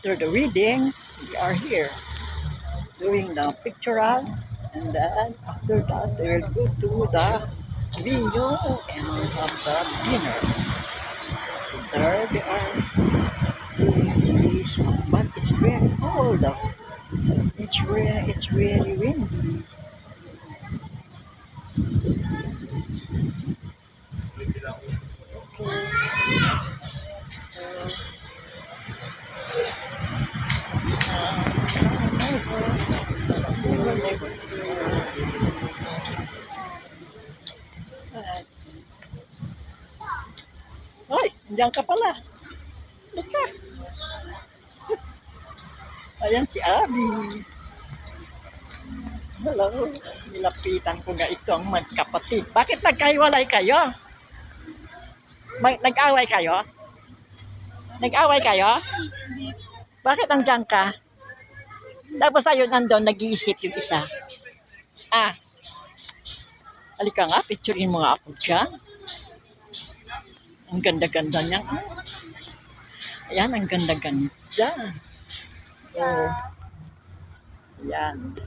after the reading, we are here doing the pictorial, and then after that, they will go to the venue and have the dinner. So there they are doing this, but it's very cold. It's really windy. Okay, so Hoy, diyan ka pala. Lika. Ayan si Abby. Hello. Nilapitan ko nga ito ang magkapatid. Bakit nagkahiwalay kayo? Nag-away kayo? Nag-away kayo? Bakit nandiyan ka? Tapos ayun nandun, nag-iisip yung isa. Ah, halika nga, picturein mo nga ako dyan. Ang ganda-ganda niya. Ayan, ang ganda-ganda. Oh. Ayan.